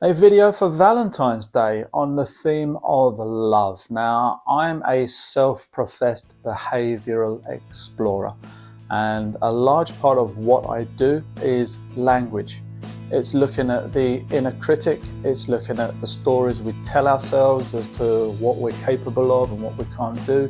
A video for Valentine's Day on the theme of love. Now, I'm a self-professed behavioral explorer, and a large part of what I do is language. It's looking at the inner critic, it's looking at the stories we tell ourselves as to what we're capable of and what we can't do.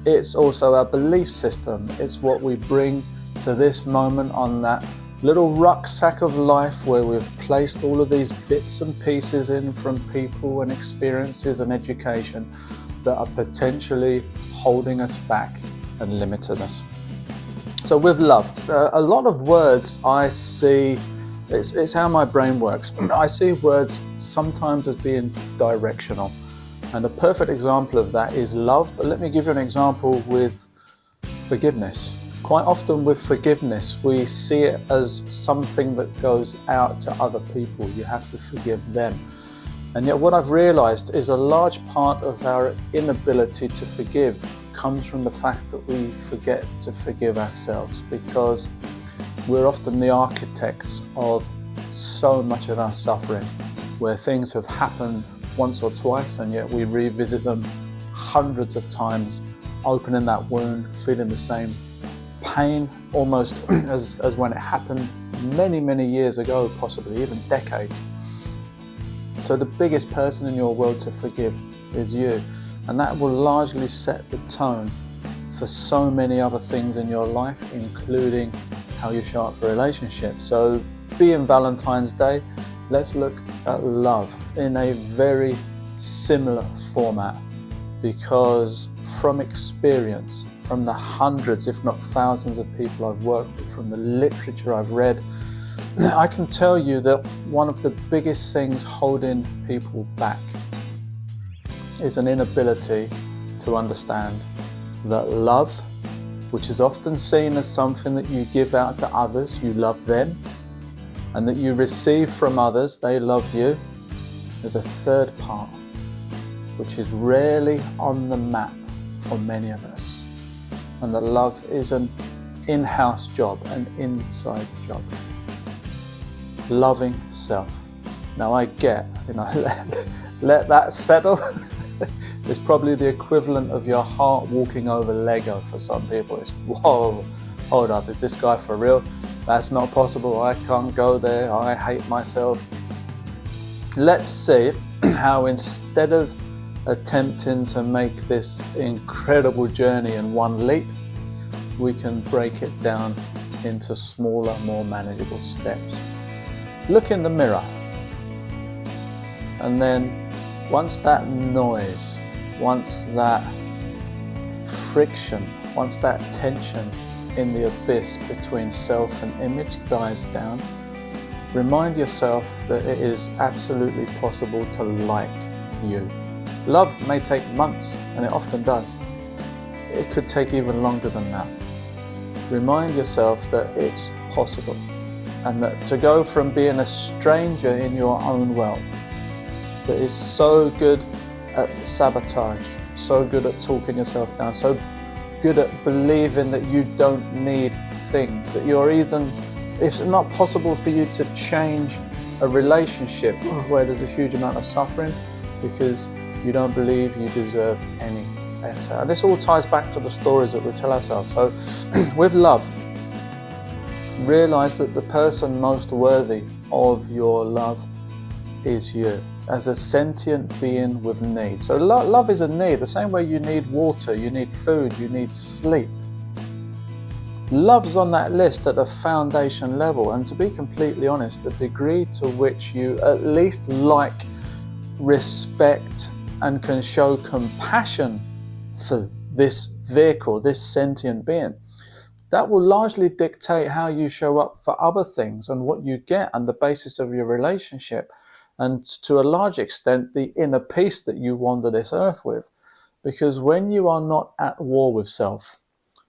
It's also our belief system, it's what we bring to this moment on that little rucksack of life where we've placed all of these bits and pieces in from people and experiences and education that are potentially holding us back and limiting us. So with love, a lot of words I see, it's how my brain works. I see words sometimes as being directional. And a perfect example of that is love, but let me give you an example with forgiveness. Quite often with forgiveness, we see it as something that goes out to other people. You have to forgive them. And yet what I've realized is a large part of our inability to forgive comes from the fact that we forget to forgive ourselves, because we're often the architects of so much of our suffering, where things have happened once or twice and yet we revisit them hundreds of times, opening that wound, feeling the same pain almost as when it happened many years ago, possibly even decades. So the biggest person in your world to forgive is you, and that will largely set the tone for so many other things in your life, including how you show up for relationships. So being Valentine's Day, let's look at love in a very similar format, because from experience, from the hundreds, if not thousands of people I've worked with, from the literature I've read, I can tell you that one of the biggest things holding people back is an inability to understand that love, which is often seen as something that you give out to others, you love them, and that you receive from others, they love you, there's a third part, which is rarely on the map for many of us. And that love is an in-house job, an inside job. Loving self. Now I get, let that settle. It's probably the equivalent of your heart walking over Lego for some people. It's, whoa, hold up, is this guy for real? That's not possible, I can't go there, I hate myself. Let's see how instead of attempting to make this incredible journey in one leap, we can break it down into smaller, more manageable steps. Look in the mirror, and then once that noise, once that friction, once that tension in the abyss between self and image dies down, remind yourself that it is absolutely possible to like you. Love may take months, and it often does. It could take even longer than that. Remind yourself that it's possible, and that to go from being a stranger in your own world that is so good at sabotage, so good at talking yourself down, so good at believing that you don't need things, that you're even, it's not possible for you to change a relationship where there's a huge amount of suffering because you don't believe you deserve any better. And this all ties back to the stories that we tell ourselves. So with love, realize that the person most worthy of your love is you, as a sentient being with needs. So love is a need, the same way you need water, you need food, you need sleep. Love's on that list at a foundation level, and to be completely honest, the degree to which you at least like, respect, and can show compassion for this vehicle, this sentient being, that will largely dictate how you show up for other things and what you get on the basis of your relationship, and to a large extent the inner peace that you wander this earth with. Because when you are not at war with self,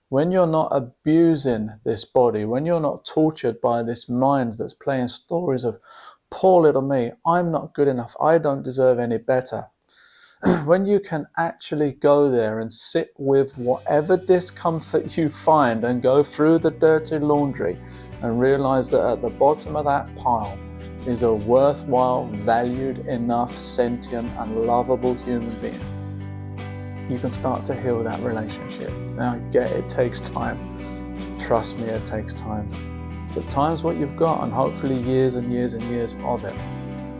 when you're not abusing this body, when you're not tortured by this mind that's playing stories of poor little me, I'm not good enough, I don't deserve any better, when you can actually go there and sit with whatever discomfort you find and go through the dirty laundry and realize that at the bottom of that pile is a worthwhile, valued enough, sentient and lovable human being, you can start to heal that relationship. Now, it takes time. Trust me, it takes time. But time's what you've got, and hopefully years and years and years of it.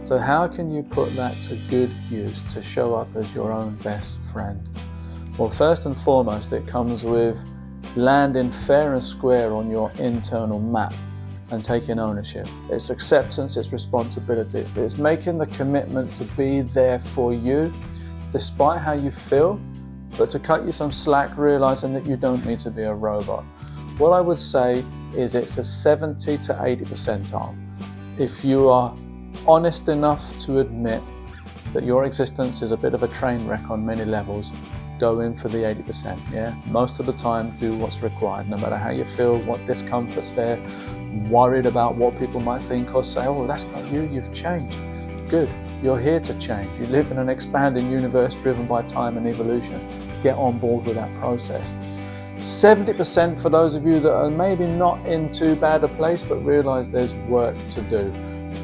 So how can you put that to good use to show up as your own best friend? Well, first and foremost, it comes with landing fair and square on your internal map and taking ownership. It's acceptance, it's responsibility. It's making the commitment to be there for you, despite how you feel, but to cut you some slack, realizing that you don't need to be a robot. What I would say is it's a 70 to 80 percentile. If you are honest enough to admit that your existence is a bit of a train wreck on many levels, go in for the 80%, yeah? Most of the time, do what's required, no matter how you feel, what discomfort's there, worried about what people might think or say, oh, that's not you, you've changed. Good, you're here to change. You live in an expanding universe driven by time and evolution. Get on board with that process. 70% for those of you that are maybe not in too bad a place, but realize there's work to do.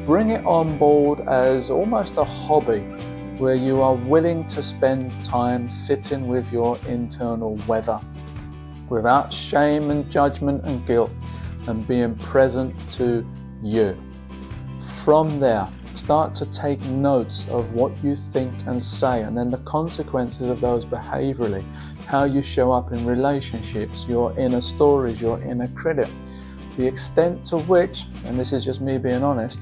Bring it on board as almost a hobby, where you are willing to spend time sitting with your internal weather without shame and judgment and guilt, and being present to you. From there, start to take notes of what you think and say, and then the consequences of those behaviorally, how you show up in relationships, your inner stories, your inner critic, the extent to which, and this is just me being honest,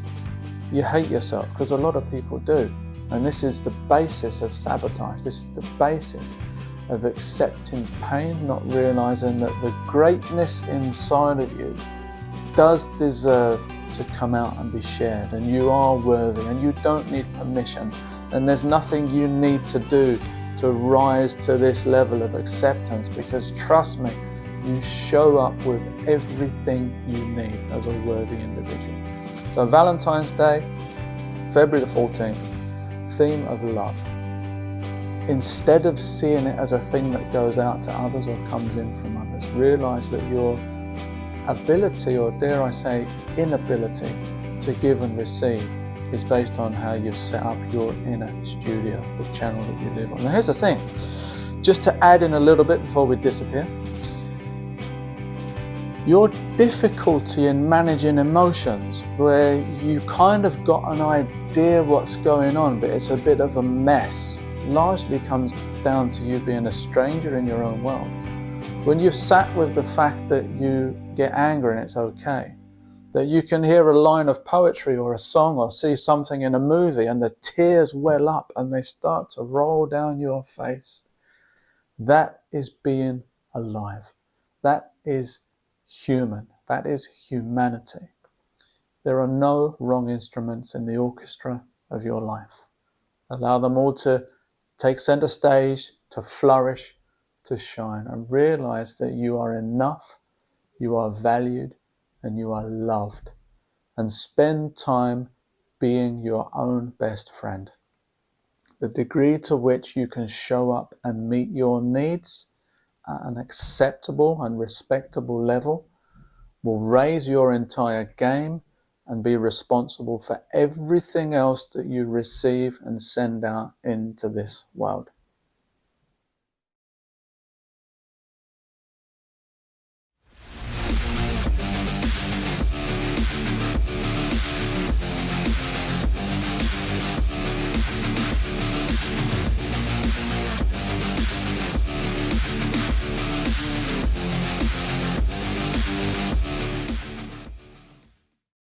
you hate yourself, because a lot of people do. And this is the basis of sabotage. This is the basis of accepting pain, not realizing that the greatness inside of you does deserve to come out and be shared, and you are worthy, and you don't need permission, and there's nothing you need to do to rise to this level of acceptance, because trust me, you show up with everything you need as a worthy individual. So Valentine's Day, February the 14th, theme of love. Instead of seeing it as a thing that goes out to others or comes in from others, realize that your ability, or dare I say inability, to give and receive is based on how you've set up your inner studio, the channel that you live on. Now here's the thing, just to add in a little bit before we disappear, your difficulty in managing emotions, where you kind of got an idea what's going on, but it's a bit of a mess, largely comes down to you being a stranger in your own world. When you've sat with the fact that you get angry and it's okay, that you can hear a line of poetry or a song or see something in a movie and the tears well up and they start to roll down your face, that is being alive. That is human. That is humanity. There are no wrong instruments in the orchestra of your life. Allow them all to take center stage, to flourish, to shine, and realize that you are enough, you are valued, and you are loved. And spend time being your own best friend. The degree to which you can show up and meet your needs at an acceptable and respectable level will raise your entire game and be responsible for everything else that you receive and send out into this world.